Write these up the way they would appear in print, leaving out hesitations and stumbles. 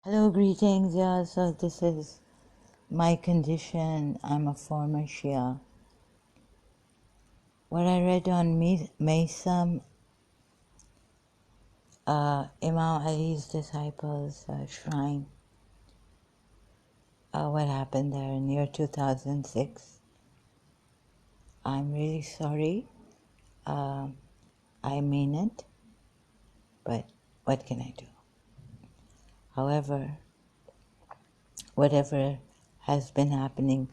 Hello, greetings. Yeah, so this is my condition. I'm a former Shia. What I read on Maysam, Imam Ali's disciples' shrine, what happened there in year 2006. I'm really sorry. I mean it, but what can I do? However, whatever has been happening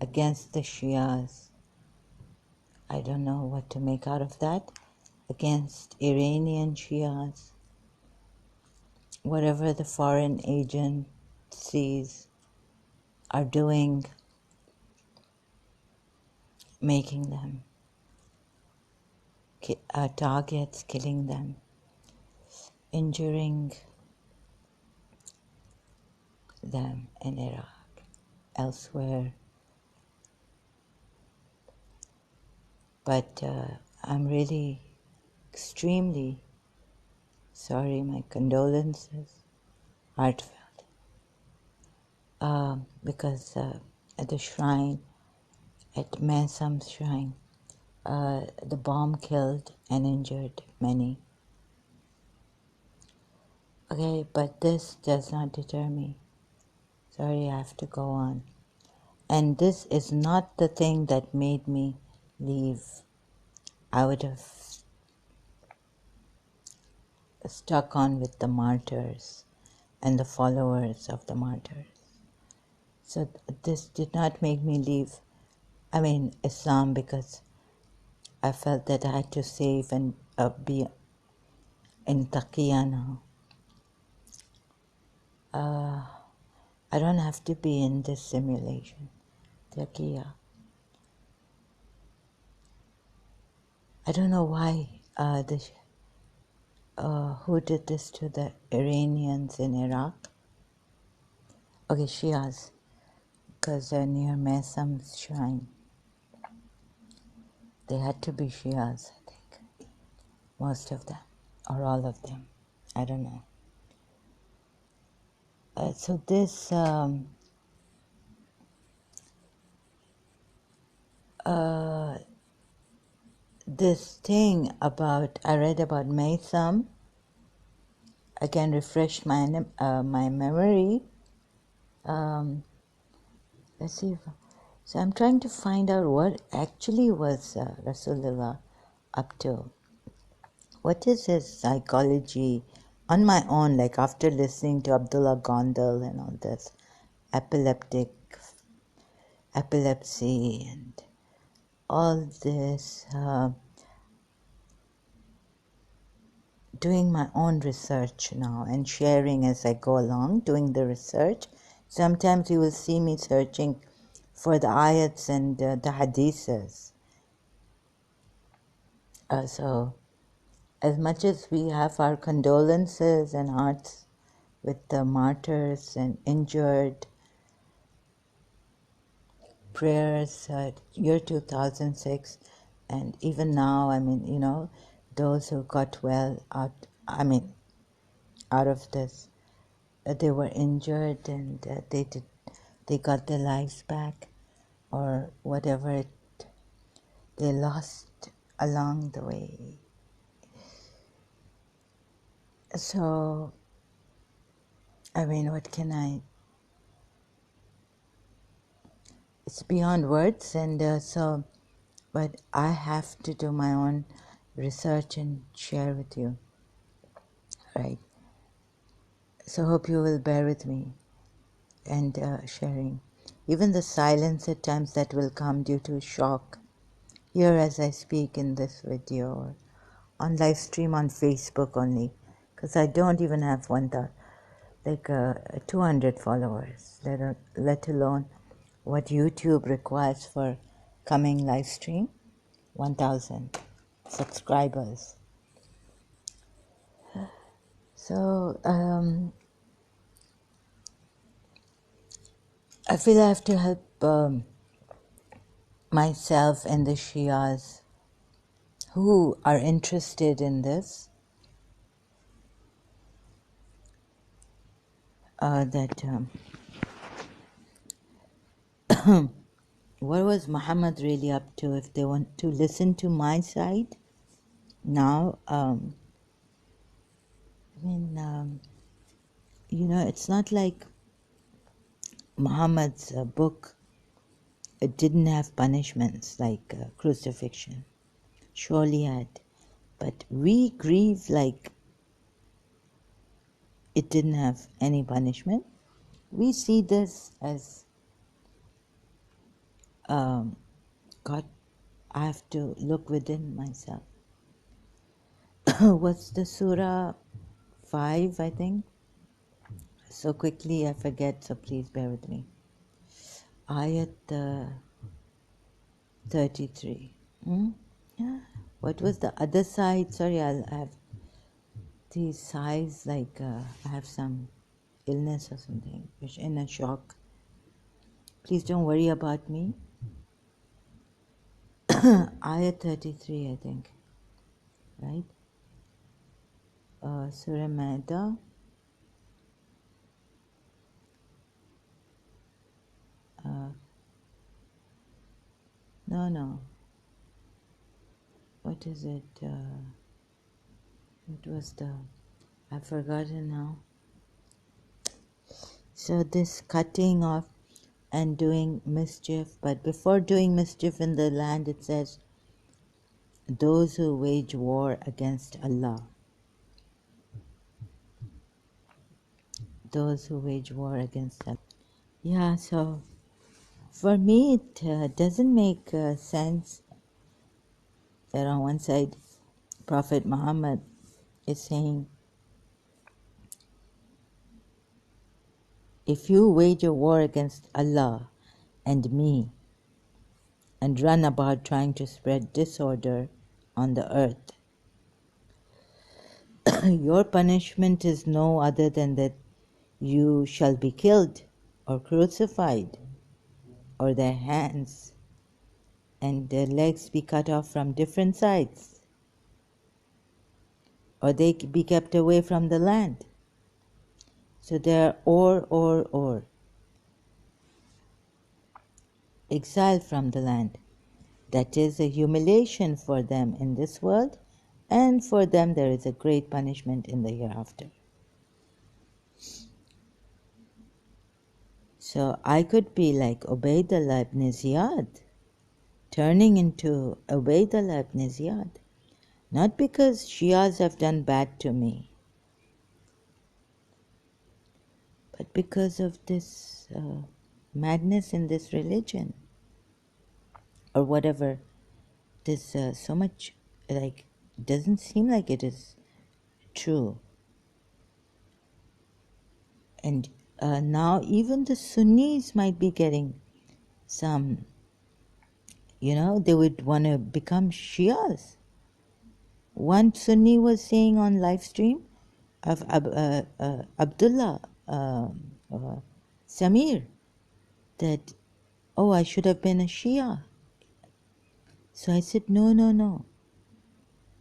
against the Shias, I don't know what to make out of that. Against Iranian Shias, whatever the foreign agencies are doing, making them targets, killing them, injuring them in Iraq, elsewhere. But I'm really extremely sorry. My condolences, heartfelt, because at the shrine, at Mesam's shrine, the bomb killed and injured many. Okay, but this does not deter me. Sorry, I have to go on. And this is not the thing that made me leave. I would have stuck on with the martyrs and the followers of the martyrs. So this did not make me leave, Islam, because I felt that I had to save and be in taqiyya now. I don't have to be in this simulation, taqiyya. I don't know why who did this to the Iranians in Iraq. Okay, Shias, because they're near Mesam's shrine. They had to be Shias, I think. Most of them, or all of them. I don't know. So this thing about, I read about Mesam, again refreshed my memory. Let's see if, so I'm trying to find out what actually was Rasulullah up to. What is his psychology on my own, like after listening to Abdullah Gondal and all this epilepsy and all this, doing my own research now and sharing as I go along, doing the research. Sometimes you will see me searching for the ayats and the hadiths. So as much as we have our condolences and hearts with the martyrs and injured, prayers, year 2006, and even now, those who got well out of this, they were injured and they got their lives back, or whatever they lost along the way. So, what can I? It's beyond words, and but I have to do my own research and share with you, right? So hope you will bear with me and sharing. Even the silence at times that will come due to shock here as I speak in this video, or on live stream on Facebook only, because I don't even have 200 followers, let alone what YouTube requires for coming live stream, 1,000 subscribers. So I feel I have to help myself and the Shias who are interested in this. that what was Muhammad really up to if they want to listen to my side now. I mean, it's not like Muhammad's book, it didn't have punishments like crucifixion. Surely had. But we grieve like it didn't have any punishment. We see this as God, I have to look within myself. What's the surah 5, I think? So quickly I forget, so please bear with me. Ayat 33. Yeah. What was the other side? Sorry, I have these sighs like I have some illness or something, which in a shock. Please don't worry about me. Ayat 33, I think. Right? Surah Maida. No. What is it? What was the... I've forgotten now. So this cutting off and doing mischief, but before doing mischief in the land, it says, those who wage war against Allah. Those who wage war against Allah. Yeah, so for me, it doesn't make sense that on one side, Prophet Muhammad is saying, if you wage a war against Allah and me and run about trying to spread disorder on the earth, your punishment is no other than that you shall be killed or crucified, or their hands and their legs be cut off from different sides, or they be kept away from the land. So they're or exiled from the land. That is a humiliation for them in this world, and for them there is a great punishment in the hereafter. So I could be like Ubaydullah ibn Ziyad, turning into Ubaydullah ibn Ziyad, not because Shias have done bad to me, but because of this madness in this religion, or whatever. This so much, like, doesn't seem like it is true. And now even the Sunnis might be getting some, they would want to become Shias. One Sunni was saying on live stream of Abdullah Samir that, oh, I should have been a Shia. So I said, no,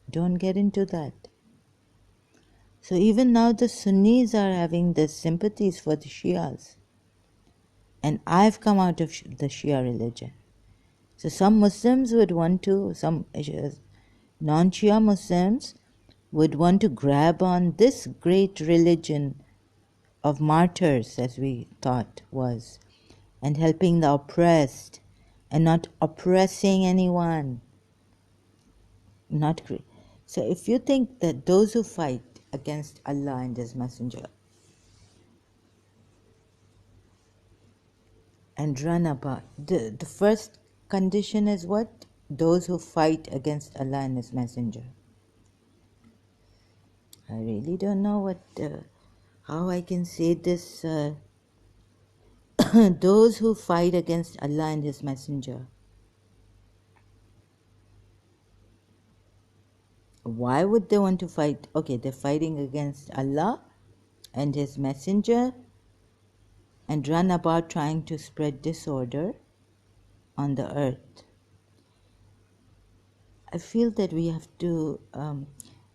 don't get into that. So even now the Sunnis are having the sympathies for the Shias. And I've come out of the Shia religion. So some Muslims would want to, some non-Shia Muslims would want to grab on this great religion of martyrs, as we thought was, and helping the oppressed and not oppressing anyone. So if you think that those who fight against Allah and His Messenger and run about, the first condition is what? Those who fight against Allah and His Messenger. I really don't know how I can say this. Those who fight against Allah and His Messenger. Why would they want to fight? Okay, they're fighting against Allah and His Messenger and run about trying to spread disorder on the earth. I feel that we have to,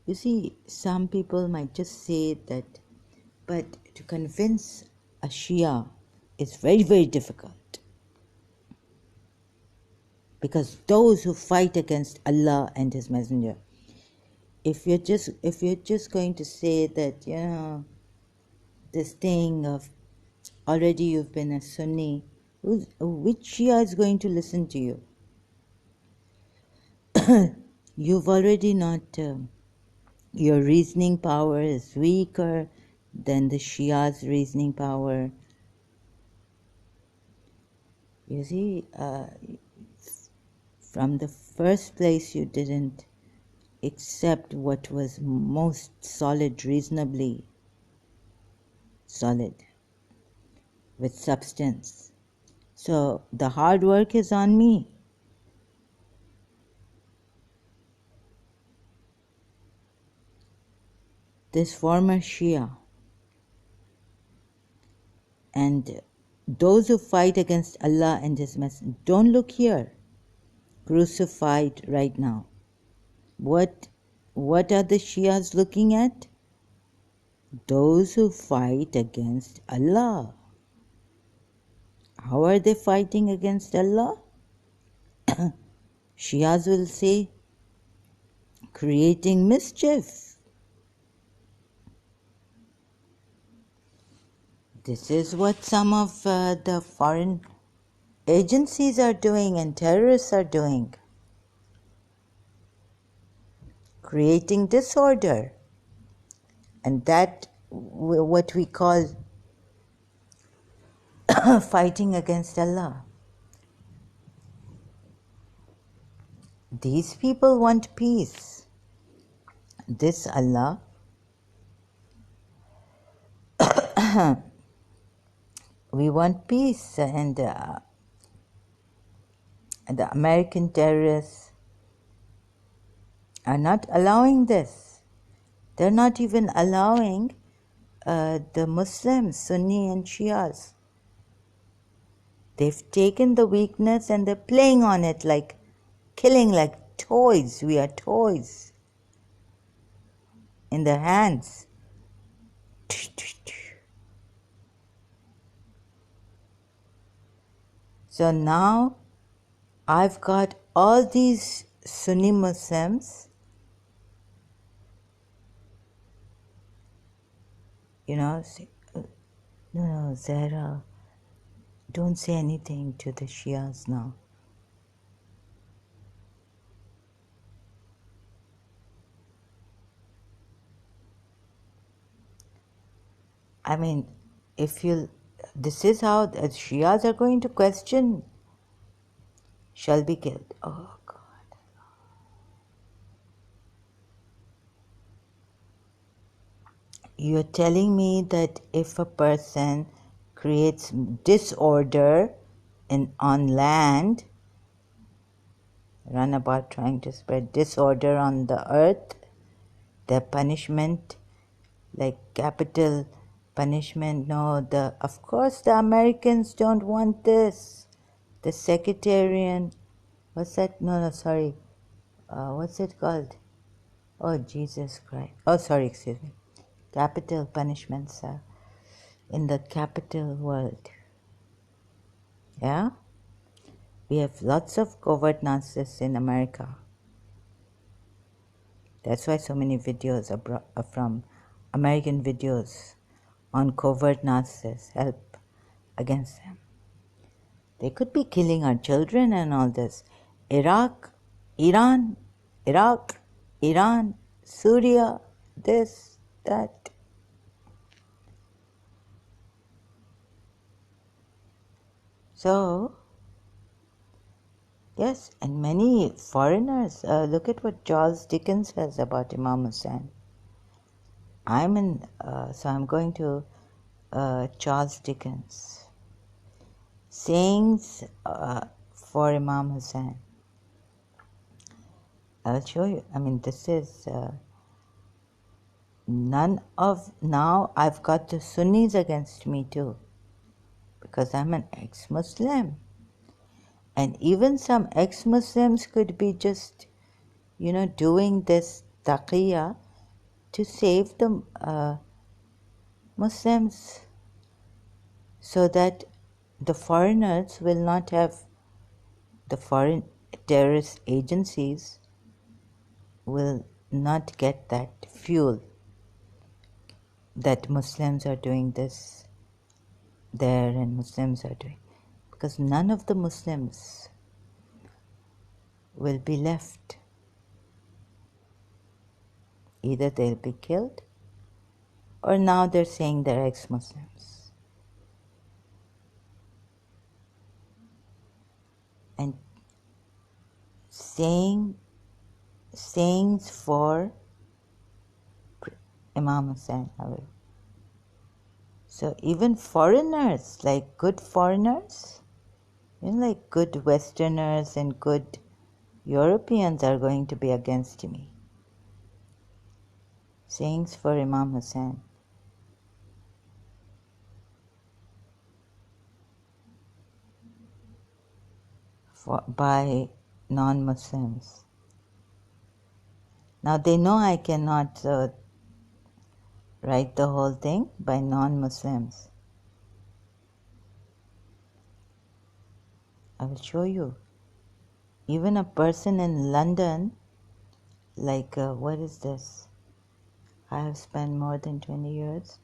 you see, some people might just say that, but to convince a Shia is very, very difficult. Because those who fight against Allah and His Messenger, if you're just going to say that, this thing of already you've been a Sunni, which Shia is going to listen to you? You've already not, your reasoning power is weaker than the Shia's reasoning power. You see, from the first place you didn't accept what was most solid, reasonably solid, with substance. So the hard work is on me. This former Shia and those who fight against Allah and His Messenger, don't look here, crucified right now. What are the Shias looking at? Those who fight against Allah. How are they fighting against Allah? Shias will say, creating mischief. This is what some of the foreign agencies are doing and terrorists are doing. Creating disorder. And that, what we call fighting against Allah. These people want peace. This Allah, we want peace, and the American terrorists are not allowing this. They're not even allowing the Muslims, Sunni and Shias. They've taken the weakness and they're playing on it like killing like toys. We are toys in their hands. So now I've got all these Sunni Muslims, say, no, Zahra, don't say anything to the Shias now. I mean, this is how the Shias are going to question, shall be killed. Oh God. You're telling me that if a person creates disorder on land, run about trying to spread disorder on the earth, the punishment, like capital punishment, no, of course the Americans don't want this. The sectarian, what's that? No, sorry. What's it called? Oh, Jesus Christ. Oh, sorry, excuse me. Capital punishments in the capital world. Yeah? We have lots of covert Nazis in America. That's why so many videos are from American videos on covert Nazis, help against them. They could be killing our children and all this. Iraq, Iran, Syria, this, that. So, yes, and many foreigners, look at what Charles Dickens says about Imam Hussain. So I'm going to Charles Dickens. Sayings for Imam Hussain. I'll show you. I mean, this is now I've got the Sunnis against me too, because I'm an ex-Muslim. And even some ex-Muslims could be just, doing this taqiyya to save the Muslims so that the foreigners will not have, the foreign terrorist agencies will not get that fuel that Muslims are doing this there and Muslims are doing. Because none of the Muslims will be left. Either they'll be killed, or now they're saying they're ex-Muslims. And sayings for Imam Hussain. So even foreigners, like good foreigners, like good Westerners and good Europeans are going to be against me. Sayings for Imam Hussain. By non-Muslims. Now they know I cannot write the whole thing by non-Muslims. I will show you. Even a person in London, like, what is this? I have spent more than 20 years.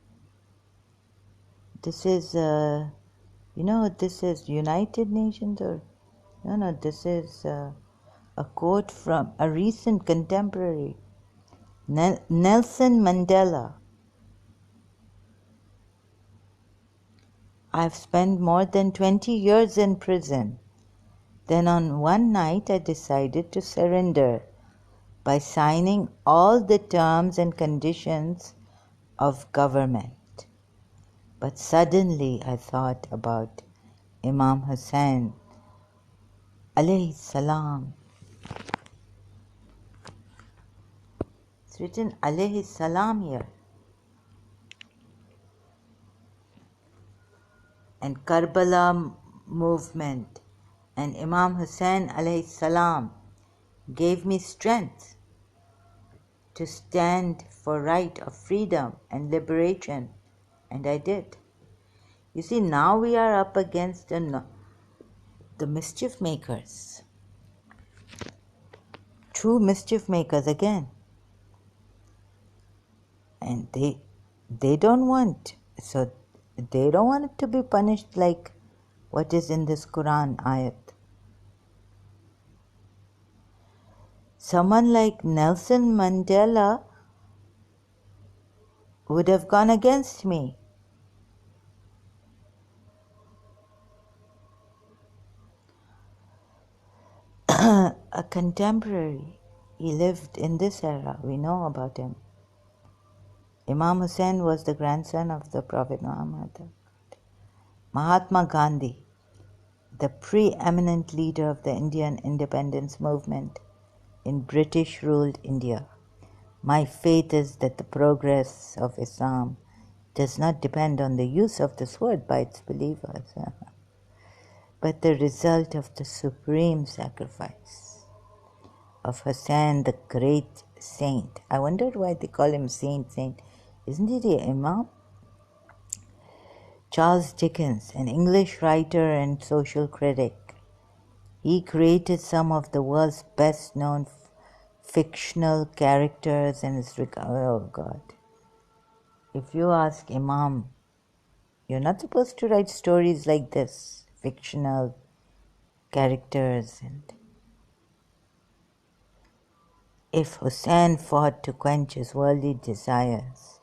This is, this is United Nations or, no, this is a quote from a recent contemporary, Nelson Mandela. I've spent more than 20 years in prison. Then on one night I decided to surrender by signing all the terms and conditions of government. But suddenly I thought about Imam Hussain alayhi salam. It's written alayhi salam here. And Karbala movement and Imam Hussain alayhi salam gave me strength to stand for right of freedom and liberation, and I did. You see, now we are up against the mischief makers, true mischief makers again, and they don't want it to be punished like what is in this Quran ayat. Someone like Nelson Mandela would have gone against me. A contemporary, he lived in this era, we know about him. Imam Hussain was the grandson of the Prophet Muhammad. Mahatma Gandhi, the preeminent leader of the Indian independence movement in British-ruled India. My faith is that the progress of Islam does not depend on the use of the sword by its believers, but the result of the supreme sacrifice of Hussain, the great saint. I wondered why they call him saint. Isn't he the Imam? Charles Dickens, an English writer and social critic, he created some of the world's best-known fictional characters and his oh God. If you ask Imam, you're not supposed to write stories like this, fictional characters. And if Hussain fought to quench his worldly desires,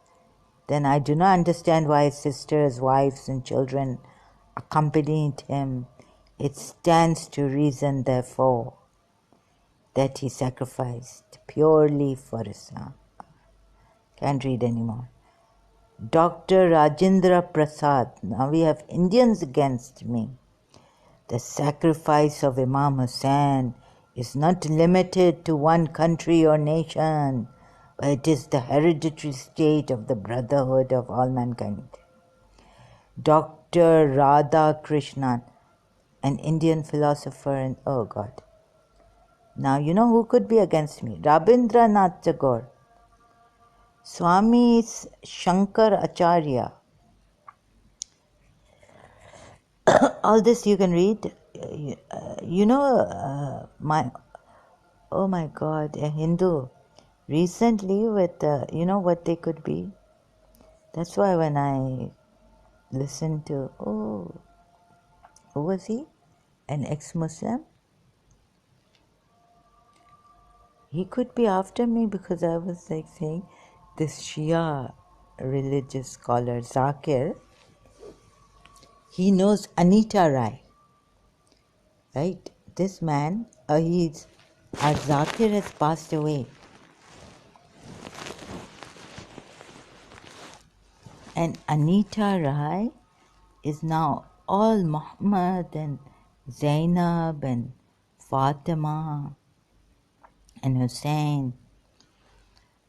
then I do not understand why his sisters, wives, and children accompanied him. It stands to reason, therefore, that he sacrificed purely for Islam. Can't read anymore. Dr. Rajendra Prasad. Now we have Indians against me. The sacrifice of Imam Hussain is not limited to one country or nation, but it is the hereditary state of the brotherhood of all mankind. Dr. Radha Krishnan, an Indian philosopher, and oh God. Now you know who could be against me? Rabindranath Tagore, Swami Shankar Acharya, All this you can read. You know, oh my God, a Hindu recently with, you know what they could be? That's why when I listen to, oh, who was he? An ex-Muslim? He could be after me because I was like saying this Shia religious scholar Zakir, he knows Anita Rai, right? This man, our Zakir has passed away. And Anita Rai is now all Muhammad and Zainab and Fatima and Hussein.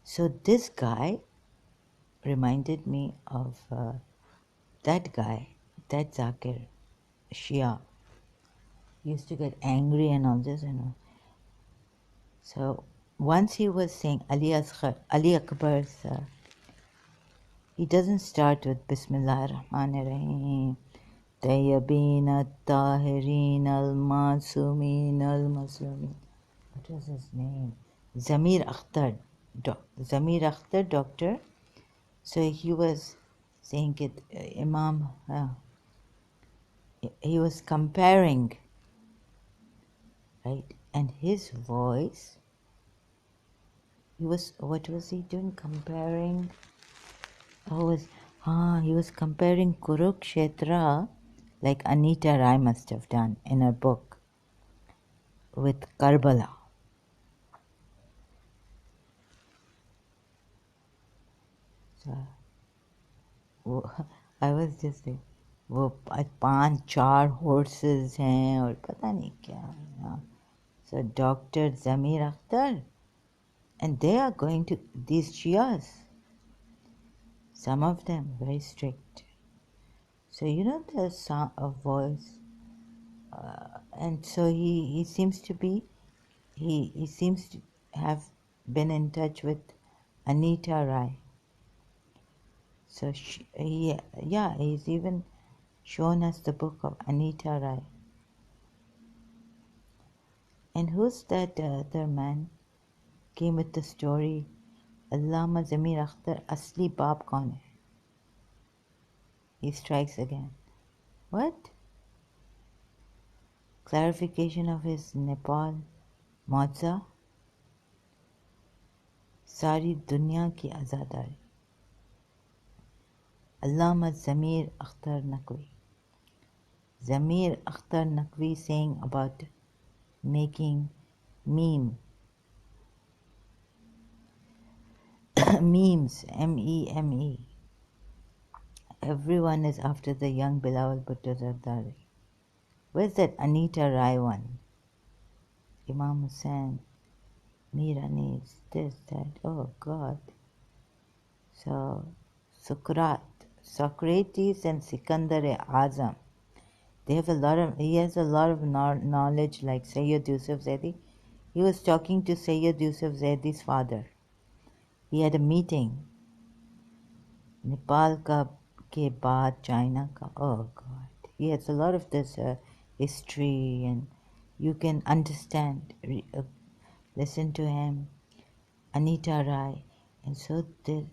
So this guy reminded me of that guy, that Zakir, Shia. He used to get angry and all this, you know. So once he was saying Ali Akbar's, he doesn't start with Bismillah ar-Rahman ar-Rahim. Tayyabin al-Tahirin al-Masumin al-Muslimin. What was his name? Zamir Akhtar. Zamir Akhtar, doctor. So he was saying it, Imam, he was comparing, right? And his voice, what was he doing? Comparing, he was comparing Kurukshetra, like Anita Rai must have done in her book, with Karbala. So I was just like, वो 5-4 horses हैं और पता नहीं क्या है ना. So Dr. Zamir Akhtar, and they are going to, these Shias, some of them very strict. So you know the sound of voice, and so he seems to be, he seems to have been in touch with Anita Rai. So he's even shown us the book of Anita Rai. And who's that other man came with the story? Allama Zamir Akhtar, Asli Baap kaun hai? He strikes again. What? Clarification of his Nepal Moza? Sari Dunya ki Azadari. Allama Zamir Akhtar Naqvi. Zamir Akhtar Naqvi saying about making memes, M-E-M-E. Everyone is after the young Bilawal Bhutto Zardari. Where's that Anita Rai one? Imam Hussain, Mira needs this, that. Oh God. So Socrates and Sikandar-e-Azam. He has a lot of knowledge like Sayyid Yusuf Zaidi. He was talking to Sayyid Yusuf Zaidi's father. He had a meeting. Nepal ka ke baad China ka. Oh God. He has a lot of this history, and you can understand, listen to him. Anita Rai. And so the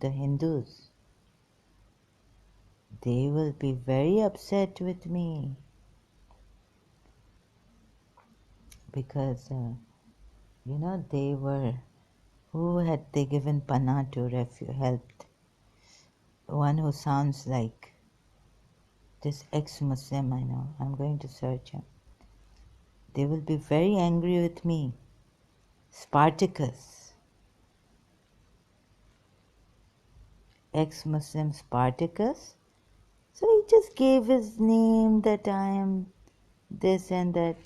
Hindus, they will be very upset with me because they were, who had they given Pana to helped? One who sounds like this ex-Muslim, I know. I'm going to search him. They will be very angry with me. Spartacus. Ex-Muslim Spartacus. So he just gave his name that I am this and that.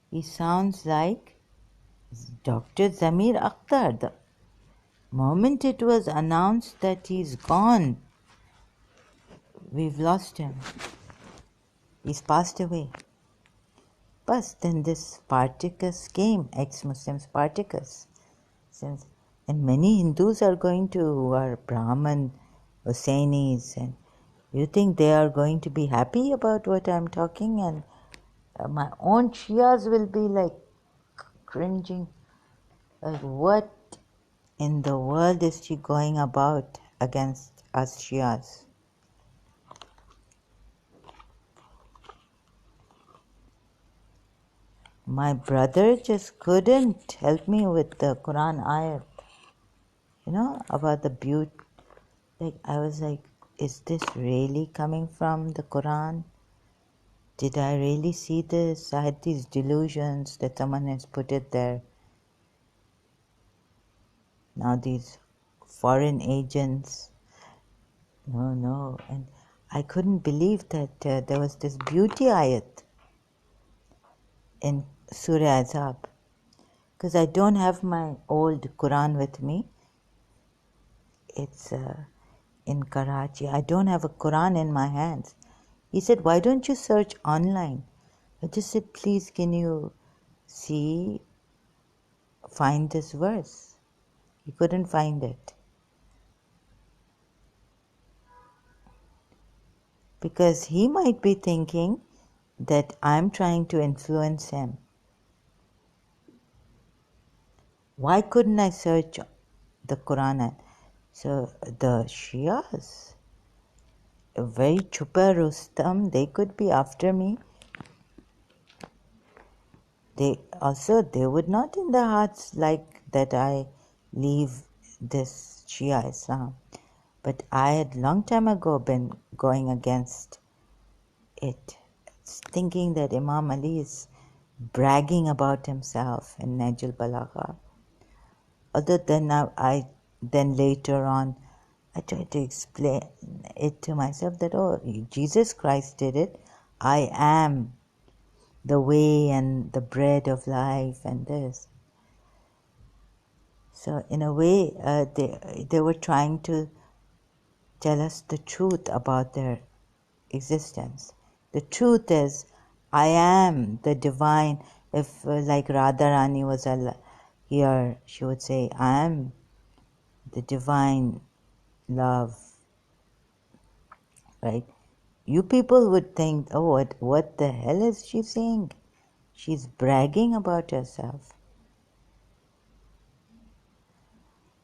He sounds like Dr. Zamir Akhtar. The moment it was announced that he's gone, we've lost him. He's passed away. But then this Spartacus came, ex-Muslim Spartacus. Since, and many Hindus are going to, who are Brahman, Hussainis, and you think they are going to be happy about what I'm talking? And my own Shias will be like cringing. Like, what in the world is she going about against us Shias? My brother just couldn't help me with the Quran ayat, about the beauty. Like, I was like, is this really coming from the Quran? Did I really see this? I had these delusions that someone has put it there. Now these foreign agents, no. And I couldn't believe that there was this beauty ayat in Surah Azab. Because I don't have my old Quran with me. It's in Karachi. I don't have a Quran in my hands. He said, why don't you search online? I just said, please, can you find this verse? He couldn't find it. Because he might be thinking that I'm trying to influence him. Why couldn't I search the Quran? So the Shias, very chupa Rustam, they could be after me. They would not in their hearts like that I leave this Shia Islam. But I had long time ago been going against it, thinking that Imam Ali is bragging about himself in Najul Balagha. Other than then later on, I tried to explain it to myself that, Jesus Christ did it. I am the way and the bread of life and this. So in a way, they were trying to tell us the truth about their existence. The truth is, I am the divine. If like Radharani was here, she would say, I am the divine love, right? You people would think, what the hell is she saying? She's bragging about herself.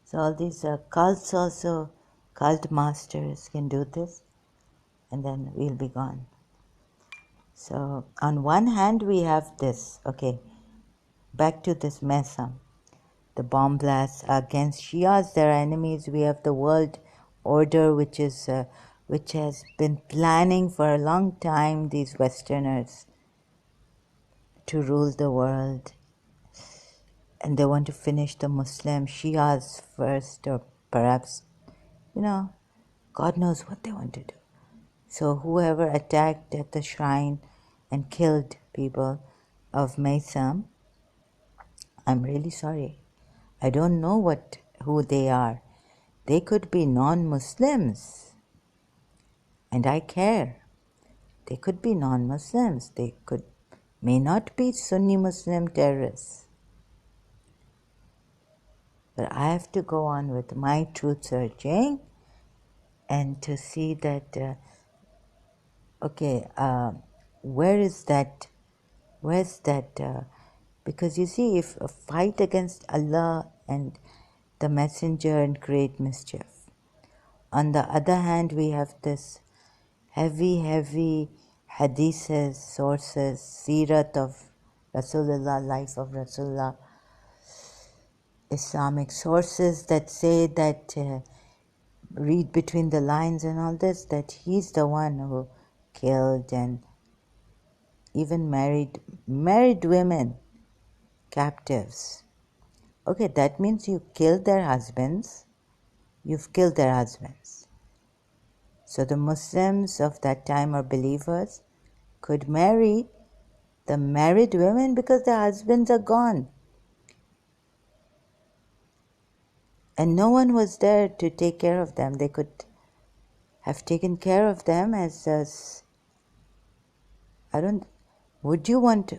So all these cults also, cult masters can do this, and then we'll be gone. So on one hand we have this, back to this mesa, the bomb blasts against Shias, their enemies. We have the world order, which has been planning for a long time, these Westerners, to rule the world. And they want to finish the Muslim Shias first, or perhaps, God knows what they want to do. So whoever attacked at the shrine and killed people of Maysam, I'm really sorry. I don't know who they are. They could be non-Muslims, and I care. They could be non-Muslims. They may not be Sunni Muslim terrorists. But I have to go on with my truth searching and to see that, where's that, because you see, if a fight against Allah and the messenger and create mischief. On the other hand, we have this heavy hadiths, sources, seerat of Rasulullah, life of Rasulullah, Islamic sources that say that, read between the lines and all this, that he's the one who killed and even married women, captives. Okay, that means you killed their husbands. You've killed their husbands. So the Muslims of that time, or believers, could marry the married women because their husbands are gone. And no one was there to take care of them. They could have taken care of them as would you want,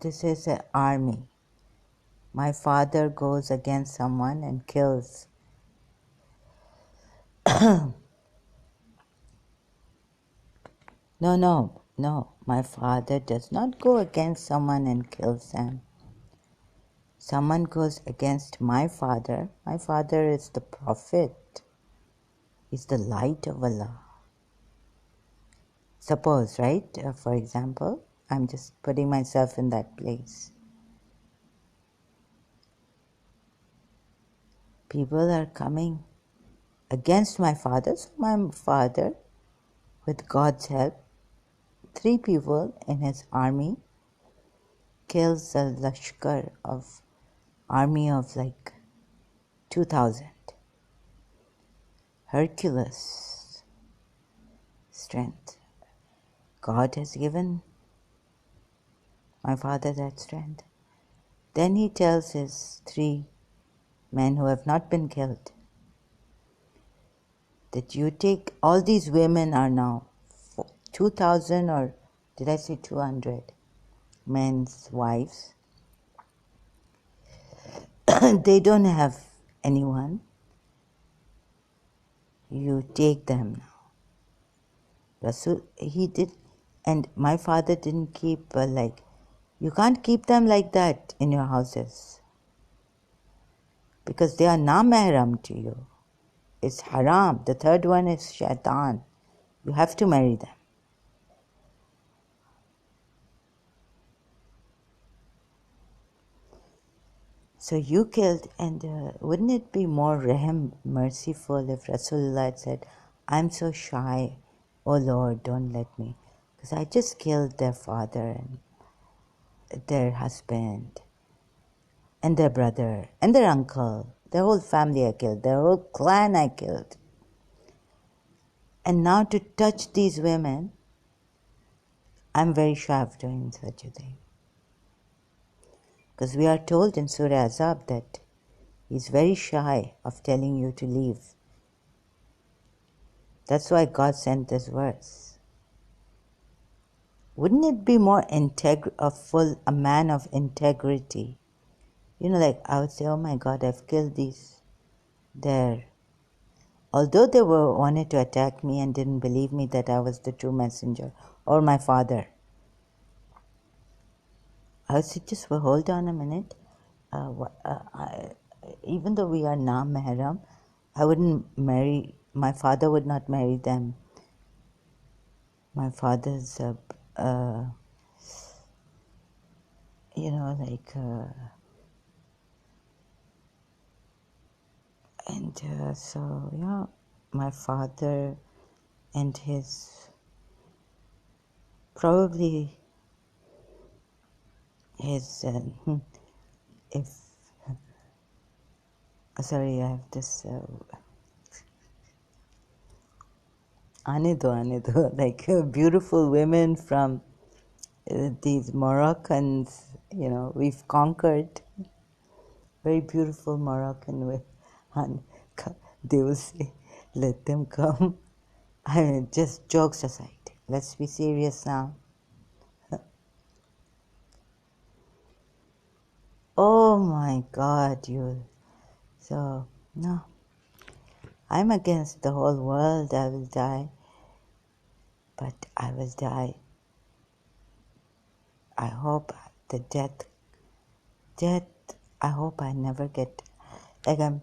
this is an army. my father goes against someone and kills. No. My father does not go against someone and kills them. Someone goes against my father. My father is the Prophet. He's the light of Allah. Suppose, right? For example, I'm just putting myself in that place. People are coming against my father. So my father, with God's help, 3 people in his army kills a lashkar of army of like 2,000. Hercules strength. God has given my father that strength. Then he tells his 3 men who have not been killed that you take, all these women are now 2,000 or did I say 200 men's wives. They don't have anyone. You take them now. Rasul, he did, and my father didn't keep you can't keep them like that in your houses because they are na-mahram to you. It's haram. The third one is shaitan. You have to marry them. So you killed, and wouldn't it be more merciful if Rasulullah had said, I'm so shy, oh Lord, don't let me, because I just killed their father and their husband and their brother and their uncle, their whole family I killed, their whole clan I killed. And now to touch these women, I'm very shy of doing such a thing. Because we are told in Surah Azab that he's very shy of telling you to leave. That's why God sent this verse. Wouldn't it be more a man of integrity? I would say, oh my God, I've killed these there. Although they wanted to attack me and didn't believe me that I was the true messenger or my father, I would say, just hold on a minute. Even though we are na-mahram, I wouldn't marry, my father would not marry them. My father's, my father and probably his, if, sorry, I have this, Anido, beautiful women from these Moroccans, we've conquered. Very beautiful Moroccan women. They will say, let them come. I mean, just jokes aside. Let's be serious now. Oh my God, So, no. I'm against the whole world. I will die. But I will die. I hope the death, I hope I never get, I'm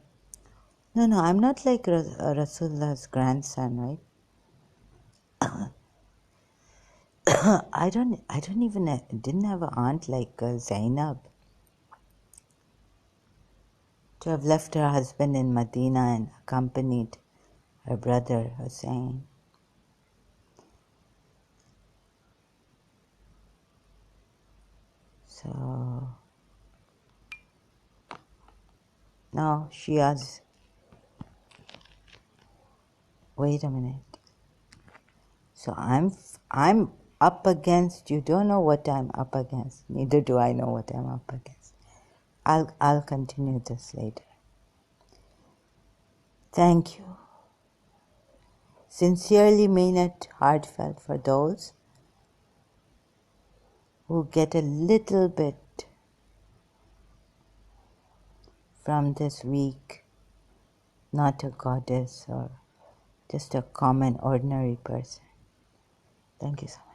not like Rasulullah's grandson, right? I didn't have an aunt like Zainab to have left her husband in Medina and accompanied her brother Hussein. So, no, Shias. Wait a minute. So I'm up against. You don't know what I'm up against. Neither do I know what I'm up against. I'll continue this later. Thank you. Sincerely mean it, heartfelt, for those who get a little bit from this week, not a goddess or just a common, ordinary person. Thank you so much.